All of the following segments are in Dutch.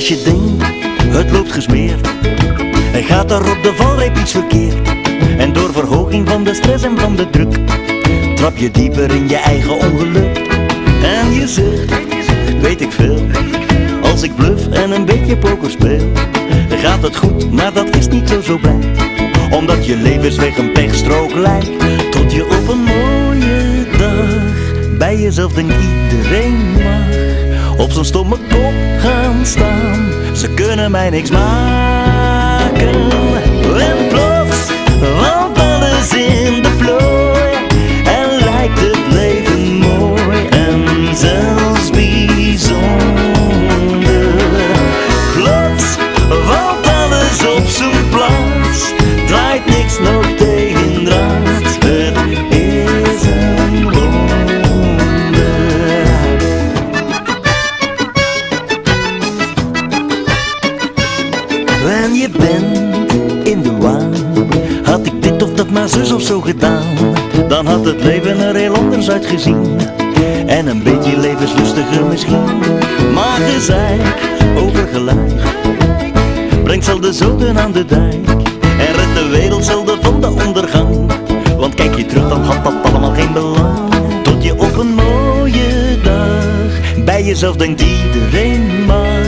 Als je denkt, het loopt gesmeerd, en gaat er op de valreep iets verkeerd. En door verhoging van de stress en van de druk, trap je dieper in je eigen ongeluk. En je zegt, weet ik veel, als ik bluff en een beetje poker speel, dan gaat het goed, maar dat is niet zo blijkt. Omdat je levensweg een pechstrook lijkt. Tot je op een mooie dag bij jezelf denkt, iedereen mag op zijn stomme kop gaan staan. Ze kunnen mij niks maken. En plots valt alles in de plooi en lijkt het leven mooi en zelfs bijzonder. Plots valt alles op zijn plaats, draait niks nog tegen draad. Het is een wonder. En je bent in de waan, had ik dit of dat maar zus of zo gedaan, dan had het leven er heel anders uitgezien. En een beetje levenslustiger misschien. Maar gezeik over gelijk brengt zelden zoden aan de dijk en redt de wereld zelden van de ondergang. Want kijk je terug, dan had dat allemaal geen belang. Tot je op een mooie dag bij jezelf denkt, iedereen mag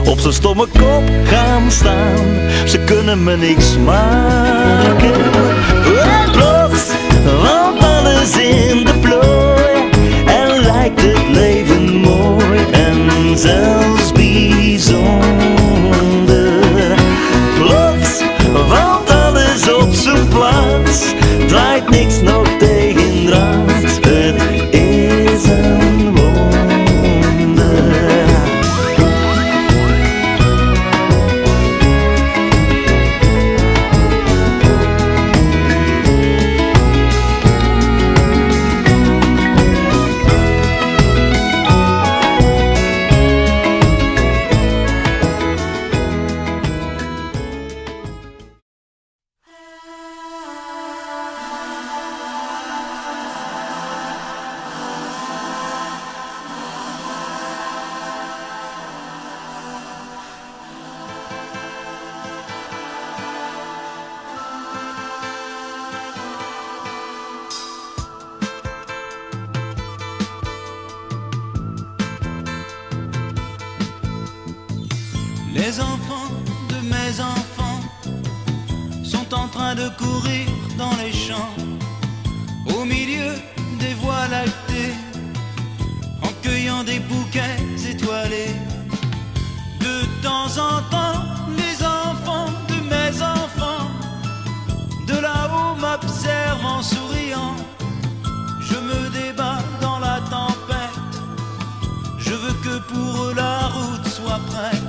op zijn stomme kop gaan staan. Ze kunnen me niks maken. En plots valt alles in de plooi en lijkt het leven mooi en zelfs bijzonder. Plots valt alles op zijn plaats, draait niks nog tegen draad. Het is een wonder. Les enfants de mes enfants sont en train de courir dans les champs, au milieu des voies lactées, en cueillant des bouquets étoilés. De temps en temps, les enfants de mes enfants, de là-haut m'observent en souriant. Je me débat dans la tempête, je veux que pour eux la route soit prête.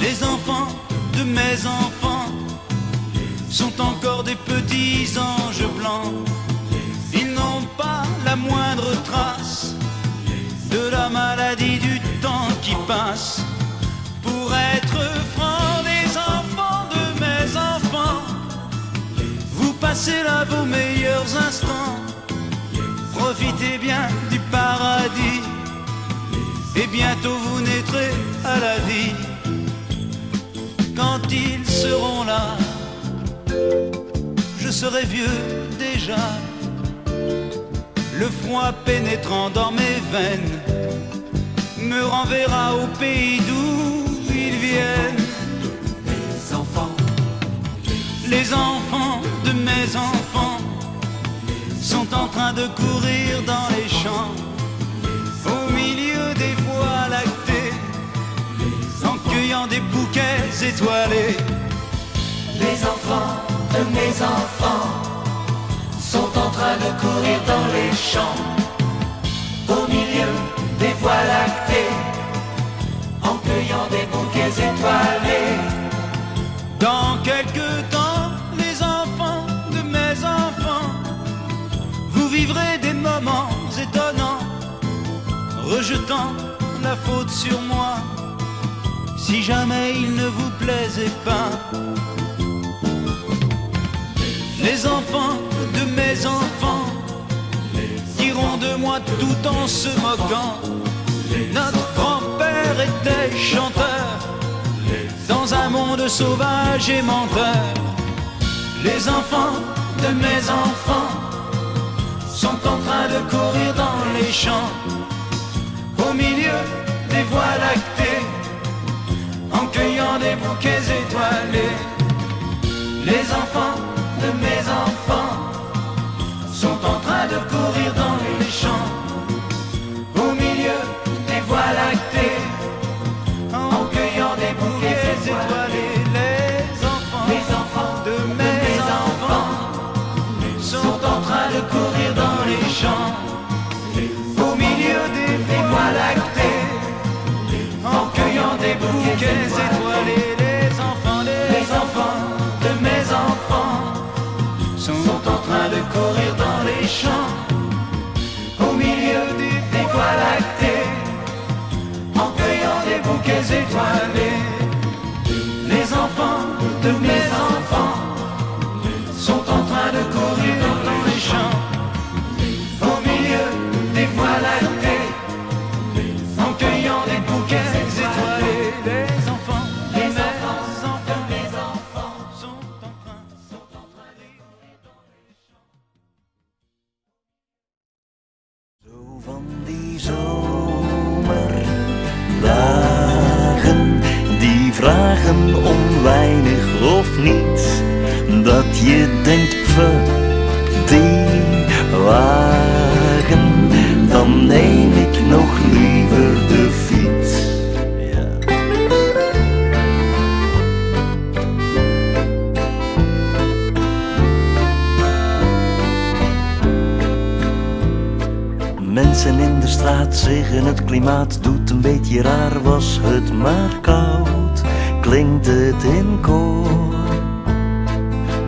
Les enfants de mes enfants sont encore des petits anges blancs. Ils n'ont pas la moindre trace de la maladie du temps qui passe. Pour être franc, les enfants de mes enfants, vous passez là vos meilleurs instants. Profitez bien du paradis et bientôt vous naîtrez à la vie. Quand ils seront là, je serai vieux déjà, le froid pénétrant dans mes veines me renverra au pays d'où ils viennent. Les enfants de mes enfants sont en train de courir dans les champs, au milieu des voies lactées, en cueillant des bouquets étoilés. Les enfants de mes enfants sont en train de courir dans les champs, au milieu des voies lactées, en cueillant des bouquets étoilés. Dans quelques temps, les enfants de mes enfants, vous vivrez des moments étonnants, rejetant la faute sur moi, si jamais il ne vous plaisait pas. Les enfants de mes enfants diront de moi tout en se moquant, notre grand-père était chanteur, dans un monde sauvage et menteur. Les enfants de mes enfants sont en train de courir dans les champs, au milieu des voies lactées, en cueillant des bouquets étoilés. Les enfants de mes enfants sont en train de courir dans les champs, au milieu des voies lactées, en cueillant des bouquets étoilés. Les enfants de mes enfants sont en train de courir dans les champs, au milieu des voies lactées, en cueillant des bouquets étoilés. Les enfants de mes enfants sont en train de courir dans les champs, au milieu des voies lactées, en cueillant des bouquets étoilés. Les enfants de mes enfants sont en train de courir dans les champs, au milieu des voies lactées, en cueillant des bouquets étoilés. Les enfants de mes enfants sont en train de courir dans les champs. Zo van die zomerdagen, die vragen om weinig of niets, dat je denkt, die wagen, dan neem ik nog liever de fiets. Ja. Mensen in de straat zeggen het klimaat doet een beetje raar, was het maar koud, klinkt het in koor.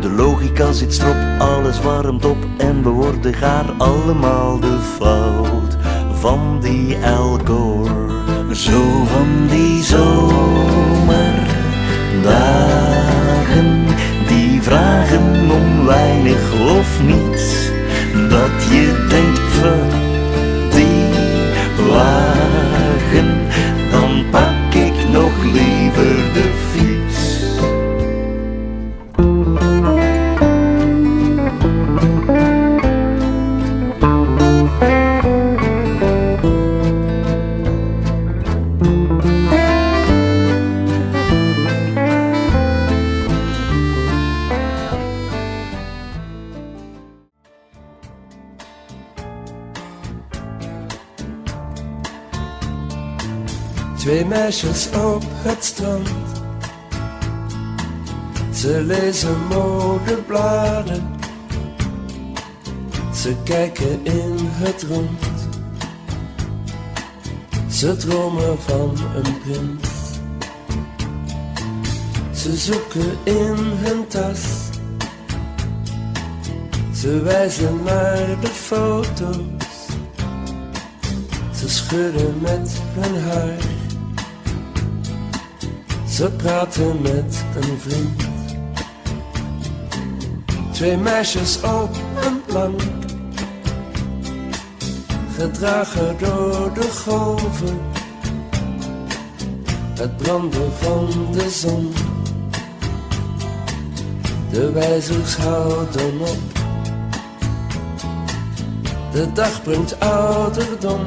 De logica zit strop, alles warmt op en we worden gaar, allemaal de fout van die Al Gore. Zo van die zomerdagen, die vragen om weinig of niets, dat je denkt, die wagen, dan pak ik nog liever de fiets. Twee meisjes op het strand, ze lezen modebladen, ze kijken in het rond, ze dromen van een prins. Ze zoeken in hun tas, ze wijzen naar de foto's, ze schudden met hun haar. Ze praten met een vriend. Twee meisjes op een plank, gedragen door de golven, het branden van de zon. De wijzers houden op, de dag brengt ouderdom.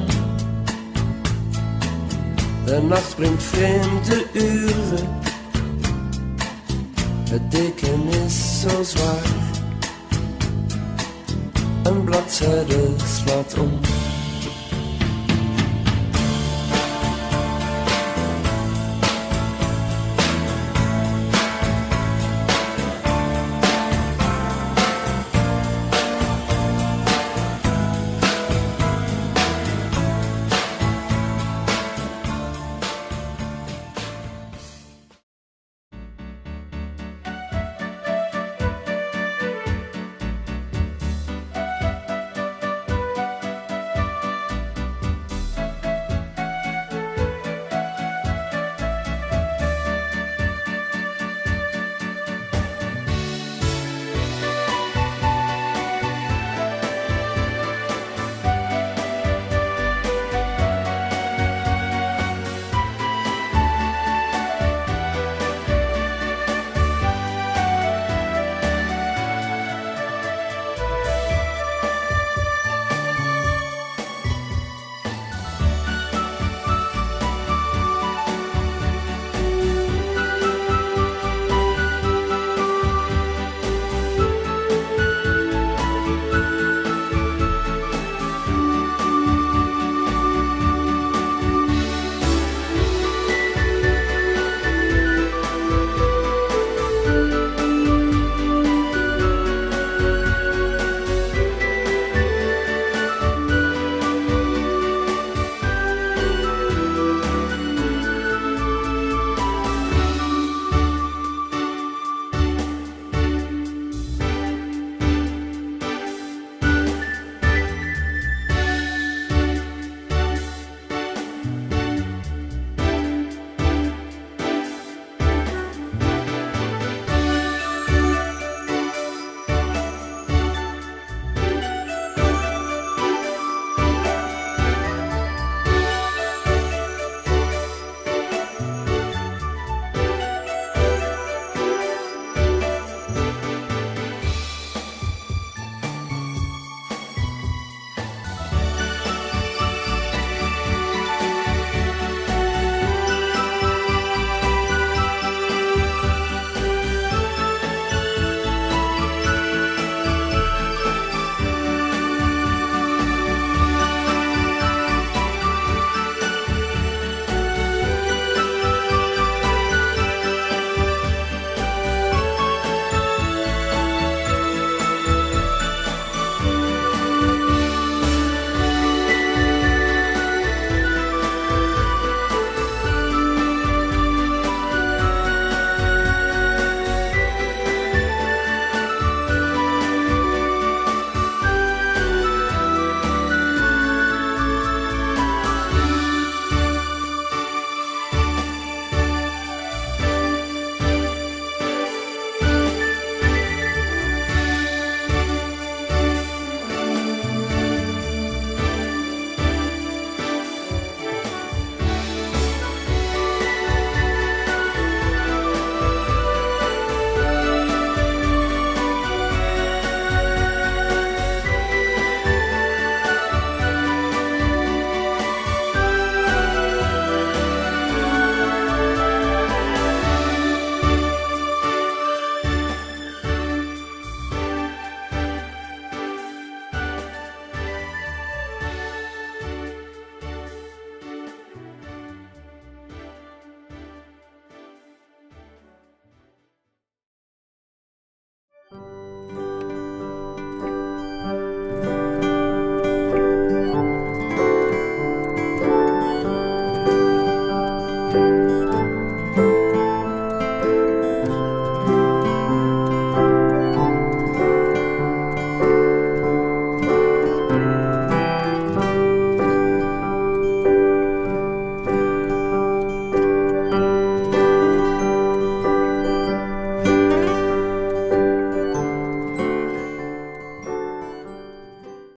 De nacht brengt vreemde uren, het deken is zo zwaar, een bladzijde slaat om.